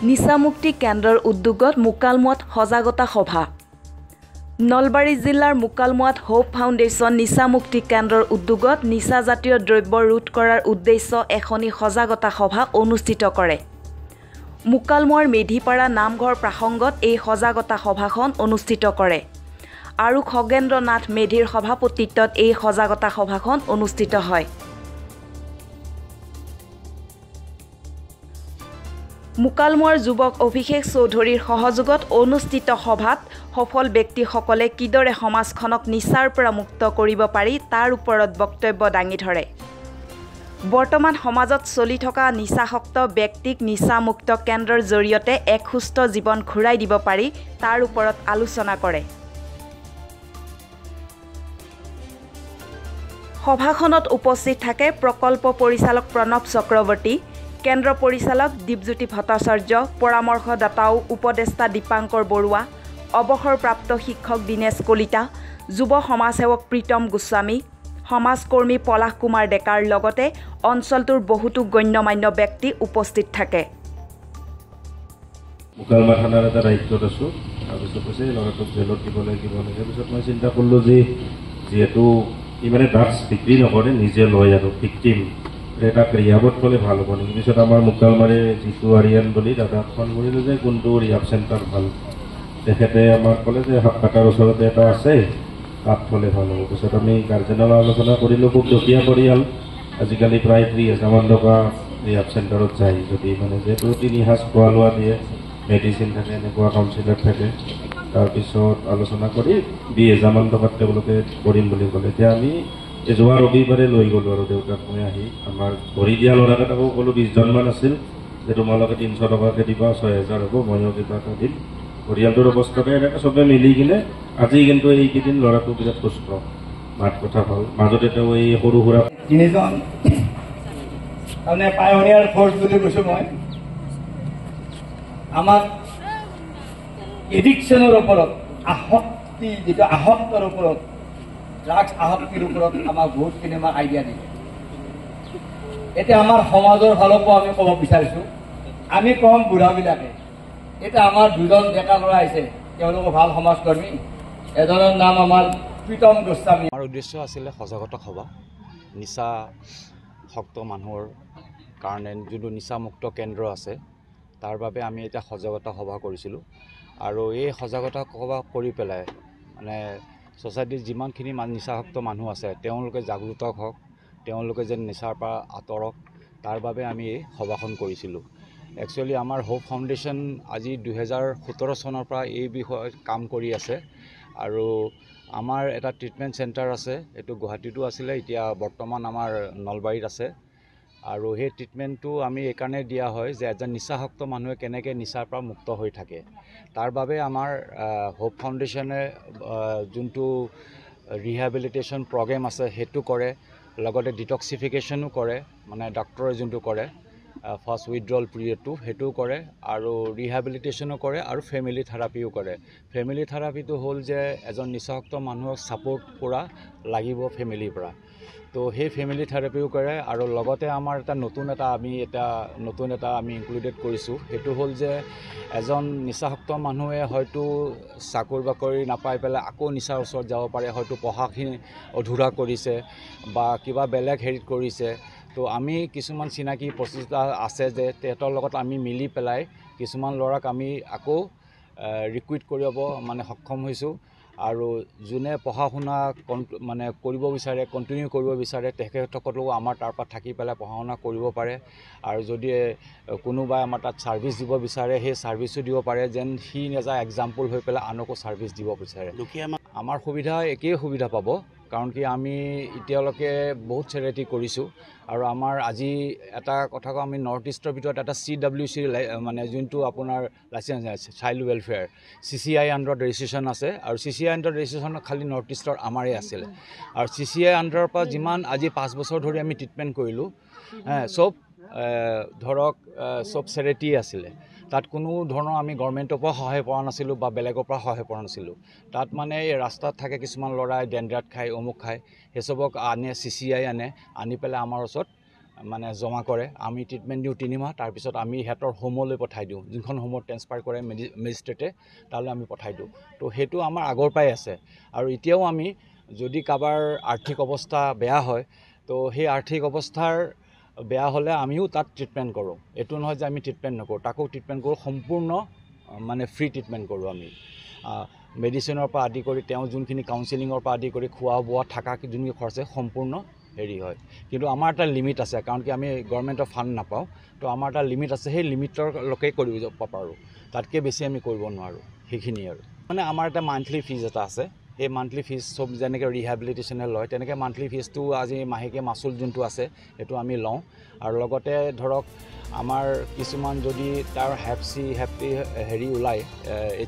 নিচামুক্তি কেন্দ্ৰৰ উদ্যোগত মুকালমুৱাত সজাগতা সভা। নলবাৰী জিলাৰ মুকালমুৱাত হোপ ফাউণ্ডেশ্যন নিচামুক্তি কেন্দ্ৰৰ উদ্যোগত নিচাজাতীয় দ্ৰব্য ৰোধ কৰাৰ উদ্দেশ্য এখনি সজাগতা সভা অনুষ্ঠিত কৰে। মুকালমুৱাৰ মেধিপাৰা নামঘৰ প্ৰাসংগত এই সজাগতা সভাখন অনুষ্ঠিত কৰে আৰু খগেন্দ্ৰ নাথ মেধিৰ সভাপতিত্বত এই সজাগতা সভাখন অনুষ্ঠিত হয়। মুকালমুৱাৰ যুৱক অভিষেক চৌধুৰীৰ সহযোগত অনুষ্ঠিত সভাত সফল ব্যক্তিসকলে কিদৰে সমাজখনক নিচাৰ পৰা মুক্ত কৰিব পাৰি তাৰ ওপৰত বক্তব্য দাঙি ধৰে। বৰ্তমান সমাজত চলি থকা নিচাসক্ত ব্যক্তিক নিচামুক্ত কেন্দ্ৰৰ জৰিয়তে এক সুস্থ জীৱন ঘূৰাই দিব পাৰি তাৰ ওপৰত আলোচনা কৰে। সভাখনত উপস্থিত থাকে প্ৰকল্প পৰিচালক প্ৰণৱ চক্ৰৱৰ্তী, কেন্দ্ৰ পৰিচালক দীপজ্যোতি ভট্টাচাৰ্য, পৰামৰ্শদাতাও উপদেষ্টা দীপাংকৰ বৰুৱা, অৱসৰপ্ৰাপ্ত শিক্ষক দীনেশ কলিতা, যুৱ সমাজসেৱক প্ৰীতম গোস্বামী, সমাজকৰ্মী পলাশ কুমাৰ ডেকাৰ লগতে অঞ্চলটোৰ বহুতো গণ্যমান্য ব্যক্তি উপস্থিত থাকে। মুকালমুৱা থানাৰ এটা দায়িত্বত আছোঁ। তাৰপিছত কৈছে ল'ৰাটোক জেলত দিব লাগিব। তাৰপিছত মই চিন্তা কৰিলোঁ যে যিহেতু ই মানে ড্ৰাগছ বিক্ৰী নকৰে, নিজে লয় আৰু ভিক্টিম এটা ৰিহাবত গ'লে ভাল হ'ব নেকি। পিছত আমাৰ মুকালমাৰে যিটো আৰিয়ান বুলি দাদাক ফোন কৰিলোঁ যে কোনটো ৰিহাব চেণ্টাৰ ভাল। তেখেতে আমাক ক'লে যে হাপকাটাৰ ওচৰতে এটা আছে, তাত থ'লে ভাল হ'ব। পিছত আমি গাৰ্জেনৰ আলোচনা কৰিলোঁ। খুব দুখীয়া পৰিয়াল, আজিকালি প্ৰায় 30,000 টকা ৰিহাব চেণ্টাৰত যায়। যদি মানে যিহেতু 3 সাঁজ খোৱা লোৱা দিয়ে, মেডিচিন থাকে, এনেকুৱা কাউন্সিলাৰ থাকে। তাৰপিছত আলোচনা কৰি 20,000 টকাত তেওঁলোকে কৰিম বুলি ক'লে। এতিয়া আমি যোৱা ৰবিবাৰে লৈ গ'লোঁ আৰু দেউতাক মই আহি আমাৰ ধৰি দিয়া ল'ৰাকেইটাকো ক'লোঁ, 20জনমান আছিল, যে তোমালোকে 300 টকাকৈ দিবা, 6,000 হ'ব, ময়ো কিবা এটা দিম। পৰিয়ালটোৰ অৱস্থাতে এনেকৈ চবে মিলি কিনে আজি কিন্তু এইকেইদিন ল'ৰাটো বিৰাট সুস্থ, মাত কথা ভাল। মাজতে তেওঁ এই সৰু সুৰা 3জন তাৰমানে পায়নিয়াৰ ফ'ৰ্চ বুলি কৈছোঁ মই। আমাক এডিকশ্যনৰ ওপৰত, আসক্তি যিটো আসক্তৰ ওপৰত, ড্ৰাগছ আসক্তিৰ ওপৰত আমাক বহুতখিনি আমাক আইডিয়া দিলে। এতিয়া আমাৰ সমাজৰ ফালৰ পৰা আমি ক'ব বিচাৰিছোঁ, আমি কম বুঢ়াবিলাকে, এতিয়া আমাৰ 2জন ডেকা ল'ৰা আহিছে, তেওঁলোকৰ ভাল সমাজকৰ্মী। এজনৰ নাম আমাৰ প্ৰীতম গোস্বামী। আমাৰ উদ্দেশ্য আছিলে সজাগতা সভা, নিচাসক্ত মানুহৰ কাৰণে যোনটো নিচামুক্ত কেন্দ্ৰ আছে তাৰ বাবে আমি এতিয়া সজাগতা সভা কৰিছিলোঁ। আৰু এই সজাগতা সভা কৰি পেলাই মানে ছ'চাইটিত যিমানখিনি নিচাসক্ত মানুহ আছে তেওঁলোকে জাগৃত হওক, তেওঁলোকে যেন নিচাৰ পৰা আঁতৰক, তাৰ বাবে আমি এই সভাখন কৰিছিলোঁ। একচুৱেলি আমাৰ হোপ ফাউণ্ডেশ্যন আজি 2017 চনৰ পৰা এই বিষয়ত কাম কৰি আছে। আৰু আমাৰ এটা ট্ৰিটমেণ্ট চেণ্টাৰ আছে, এইটো গুৱাহাটীতো আছিলে, এতিয়া বৰ্তমান আমাৰ নলবাৰীত আছে। আৰু সেই ট্ৰিটমেণ্টটো আমি এইকাৰণে দিয়া হয় যে এজন নিচাসক্ত মানুহে কেনেকৈ নিচাৰ পৰা মুক্ত হৈ থাকে। তাৰ বাবে আমাৰ হোপ ফাউণ্ডেশ্যনে যোনটো ৰিহেবিলিটেশ্যন প্ৰগ্ৰেম আছে সেইটো কৰে, লগতে ডিটক্সিফিকেশ্যনো কৰে, মানে ডক্টৰে যোনটো কৰে ফাৰ্ষ্ট উইথড্ৰল পিৰিয়ডটো সেইটোও কৰে, আৰু ৰিহেবিলিটেশ্যনো কৰে, আৰু ফেমিলি থেৰাপিও কৰে। ফেমিলি থেৰাপিটো হ'ল যে এজন নিচাসক্ত মানুহক ছাপোৰ্ট কৰা লাগিব ফেমিলিৰ পৰা, তো সেই ফেমিলি থেৰাপিও কৰে। আৰু লগতে আমাৰ নতুন এটা আমি ইনক্লুডেড কৰিছোঁ, সেইটো হ'ল যে এজন নিচাসক্ত মানুহে হয়তো চাকৰি বাকৰি নাপাই পেলাই আকৌ নিচাৰ ওচৰত যাব পাৰে, হয়তো পঢ়াখিনি অধুৰা কৰিছে বা কিবা বেলেগ হেৰিত কৰিছে। তো আমি কিছুমান চিনাকি প্ৰচেষ্টা আছে যে তেহেঁতৰ লগত আমি মিলি পেলাই কিছুমান ল'ৰাক আমি আকৌ ৰিক্ৰুইট কৰিব মানে সক্ষম হৈছোঁ। আৰু যোনে পঢ়া শুনা মানে কৰিব বিচাৰে, কণ্টিনিউ কৰিব বিচাৰে, তেখেতসকলেও আমাৰ তাৰ পৰা থাকি পেলাই পঢ়া শুনা কৰিব পাৰে। আৰু যদি কোনোবাই আমাৰ তাত ছাৰ্ভিচ দিব বিচাৰে, সেই ছাৰ্ভিচো দিব পাৰে, যেন সি নিজা এক্সাম্পল হৈ পেলাই আনকো ছাৰ্ভিচ দিব বিচাৰে। আমাৰ সুবিধা একেই সুবিধা পাব, কাৰণ কি আমি এতিয়ালৈকে বহুত চেৰিটি কৰিছোঁ। আৰু আমাৰ আজি এটা কথা কওঁ, আমি নৰ্থ ইষ্টৰ ভিতৰত এটা CWC মানে যোনটো আপোনাৰ লাইচেঞ্চ চাইল্ড ৱেলফেয়াৰ CCI আণ্ডাৰত ৰেজিষ্ট্ৰেশ্যন আছে। আৰু CCI আণ্ডাৰত ৰেজিষ্ট্ৰেশ্যন খালী নৰ্থ ইষ্টৰ আমাৰেই আছিলে। আৰু CCI আণ্ডাৰৰ পৰা যিমান আজি 5 বছৰ ধৰি আমি ট্ৰিটমেণ্ট কৰিলোঁ, চব ধৰক চব চেৰিটি আছিলে। তাত কোনো ধৰণৰ আমি গভৰ্ণমেণ্টৰ পৰা সহায় পোৱা নাছিলোঁ বা বেলেগৰ পৰা সহায় পোৱা নাছিলোঁ। তাত মানে এই ৰাস্তাত থাকে কিছুমান ল'ৰাই ডেণ্ড্ৰাট খায়, অমুক খায়, সেইচবক আনে, CCI আনি পেলাই আমাৰ ওচৰত মানে জমা কৰে আমি ট্ৰিটমেণ্ট দিওঁ 3 মাহ তাৰপিছত আমি সিহঁতৰ হোমলৈ পঠাই দিওঁ যোনখন হোমত ট্ৰেন্সফাৰ কৰে মেজিষ্ট্ৰেটে তালৈ আমি পঠাই দিওঁ তো সেইটো আমাৰ আগৰ পৰাই আছে আৰু এতিয়াও আমি যদি কাৰোবাৰ আৰ্থিক অৱস্থা বেয়া হয় তো সেই আৰ্থিক অৱস্থাৰ বেয়া হ'লে আমিও তাত ট্ৰিটমেণ্ট কৰোঁ এইটো নহয় যে আমি ট্ৰিটমেণ্ট নকৰোঁ তাকো ট্ৰিটমেণ্ট কৰোঁ সম্পূৰ্ণ মানে ফ্ৰী ট্ৰিটমেণ্ট কৰোঁ আমি মেডিচিনৰ পৰা আদি কৰি তেওঁ যোনখিনি কাউন্সেলিঙৰ পৰা আদি কৰি খোৱা বোৱা থকা যোনখিনি খৰচ সম্পূৰ্ণ হেৰি হয় কিন্তু আমাৰ এটা লিমিট আছে কাৰণ কি আমি গভৰ্ণমেণ্টৰ ফাণ্ড নাপাওঁ তো আমাৰ এটা লিমিট আছে সেই লিমিটৰলৈকে কৰিব পাৰোঁ তাতকৈ বেছি আমি কৰিব নোৱাৰোঁ সেইখিনি আৰু মানে আমাৰ এটা মান্থলি ফিজ এটা আছে সেই মান্থলি ফিজ চব যেনেকৈ ৰিহেবিলিটেশ্যনে লয় তেনেকৈ মান্থলি ফিজটো আজি মাহেকীয়া মাচুল যোনটো আছে সেইটো আমি লওঁ আৰু লগতে ধৰক আমাৰ কিছুমান যদি তাৰ হেপি হেৰি ওলায়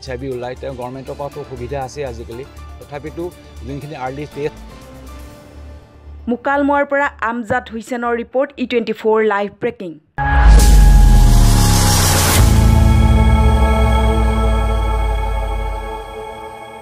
HIV ওলায় তেওঁ গভৰ্ণমেণ্টৰ পৰাতো সুবিধা আছে আজিকালি তথাপিতো যোনখিনি আৰ্লি টেষ্ট মুকালমুৱাৰ পৰা আমজাদ হুছেইনৰ ৰিপৰ্ট E24 লাইভ ব্ৰেকিং